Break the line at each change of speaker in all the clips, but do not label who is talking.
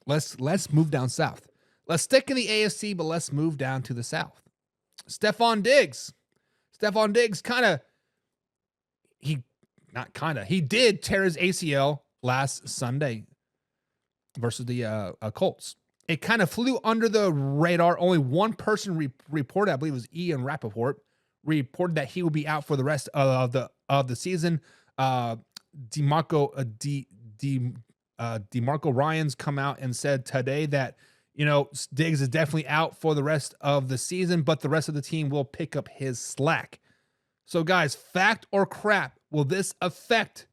Let's move down south. Let's stick in the AFC, but let's move down to the south. Stephon Diggs. Stephon Diggs he did tear his ACL last Sunday versus the Colts. It kind of flew under the radar. Only one person reported, I believe it was Ian Rappaport, reported that he will be out for the rest of the season. DeMarco Ryans come out and said today that, Diggs is definitely out for the rest of the season, but the rest of the team will pick up his slack. So guys, fact or crap, will this affect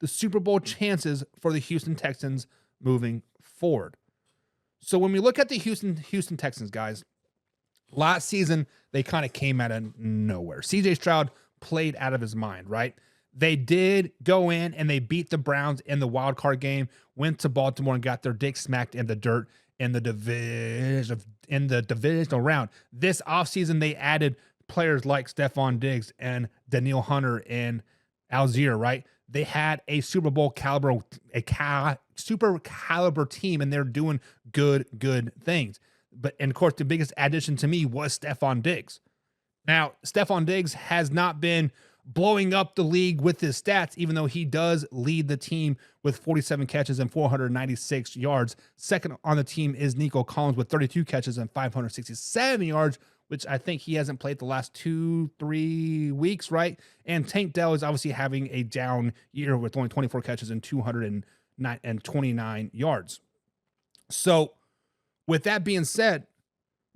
the Super Bowl chances for the Houston Texans moving forward? So when we look at the Houston Texans, guys, last season, they kind of came out of nowhere. CJ Stroud played out of his mind, right? They did go in and they beat the Browns in the wild card game, went to Baltimore and got their dick smacked in the dirt in the divisional round. This offseason, they added players like Stephon Diggs and Danielle Hunter and Algier, right? They had a Super Bowl caliber team, and they're doing good things. And of course, the biggest addition to me was Stephon Diggs. Now, Stephon Diggs has not been blowing up the league with his stats, even though he does lead the team with 47 catches and 496 yards. Second on the team is Nico Collins with 32 catches and 567 yards, which I think he hasn't played the last 2-3 weeks, right? And Tank Dell is obviously having a down year with only 24 catches and 229 yards. So with that being said,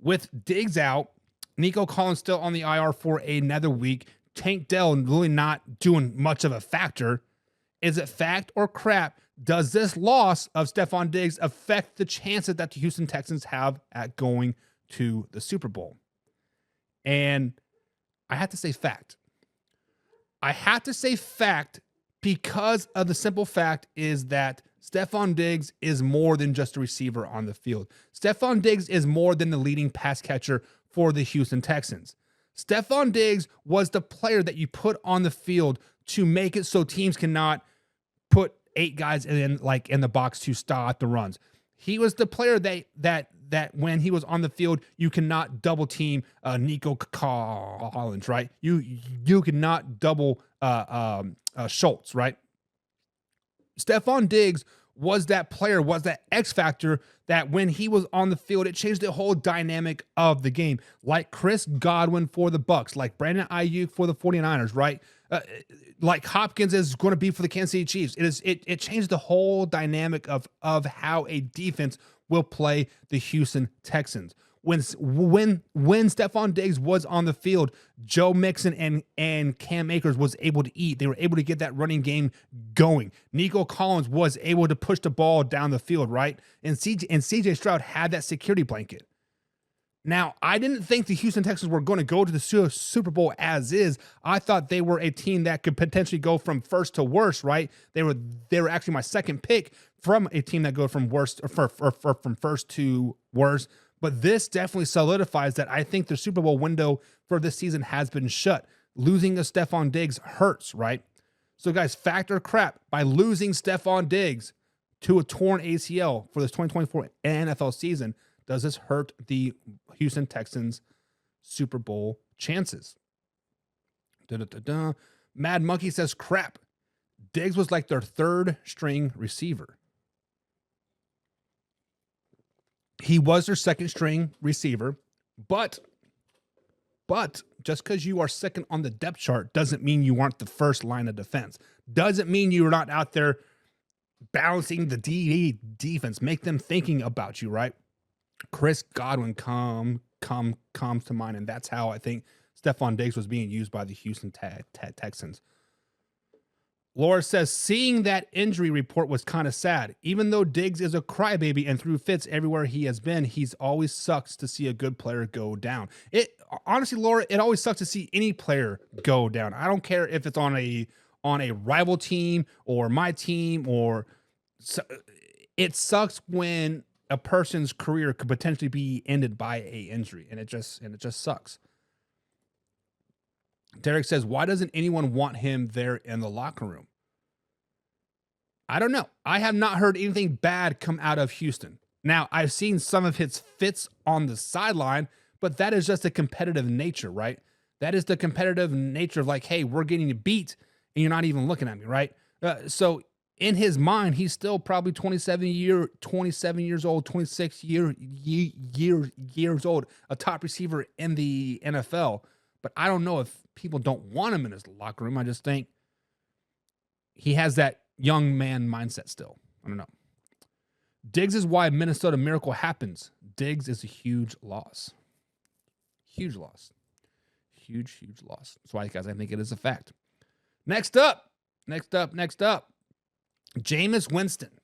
with Diggs out, Nico Collins still on the IR for another week, Tank Dell really not doing much of a factor. Is it fact or crap? Does this loss of Stephon Diggs affect the chances that the Houston Texans have at going to the Super Bowl? And I have to say fact. I have to say fact because of the simple fact is that Stephon Diggs is more than just a receiver on the field. Stephon Diggs is more than the leading pass catcher for the Houston Texans. Stephon Diggs was the player that you put on the field to make it so teams cannot put 8 guys in the box to stop the runs. He was the player that when he was on the field, you cannot double team Nico Collins, right? You cannot double Schultz, right? Stephon Diggs was that player, was that X factor that when he was on the field, it changed the whole dynamic of the game. Like Chris Godwin for the Bucks, like Brandon Ayuk for the 49ers, right? Like Hopkins is going to be for the Kansas City Chiefs. It changed the whole dynamic of how a defense will play the Houston Texans. When Stephon Diggs was on the field, Joe Mixon and Cam Akers was able to eat. They were able to get that running game going. Nico Collins was able to push the ball down the field, right? And CJ Stroud had that security blanket. Now, I didn't think the Houston Texans were going to go to the Super Bowl as is. I thought they were a team that could potentially go from first to worst, right? They were actually my second pick from a team that go from worst or from first to worst. But this definitely solidifies that I think the Super Bowl window for this season has been shut. Losing a Stephon Diggs hurts, right? So guys, fact or crap, by losing Stephon Diggs to a torn ACL for this 2024 NFL season, does this hurt the Houston Texans Super Bowl chances? Mad Monkey says, crap. Diggs was like their third string receiver. He was their second string receiver, but just because you are second on the depth chart doesn't mean you aren't the first line of defense. Doesn't mean you're not out there balancing the defense. Make them thinking about you, right? Chris Godwin comes to mind, and that's how I think Stephon Diggs was being used by the Houston Texans. Laura says, seeing that injury report was kind of sad. Even though Diggs is a crybaby and threw fits everywhere he has been, he's always sucks to see a good player go down. Honestly, Laura, it always sucks to see any player go down. I don't care if it's on a rival team or my team it sucks when a person's career could potentially be ended by a injury, and it just sucks. Derek says, why doesn't anyone want him there in the locker room? I don't know. I have not heard anything bad come out of Houston. Now, I've seen some of his fits on the sideline, but that is just a competitive nature, right? That is the competitive nature of like, hey, we're getting beat and you're not even looking at me, right? So in his mind, he's still probably 27 years old, 26 years old, a top receiver in the NFL. But I don't know if people don't want him in his locker room. I just think he has that young man mindset still. I don't know. Diggs is why Minnesota miracle happens. Diggs is a huge loss. Huge loss. Huge loss. That's why, guys, I think it is a fact. Next up. Jameis Winston.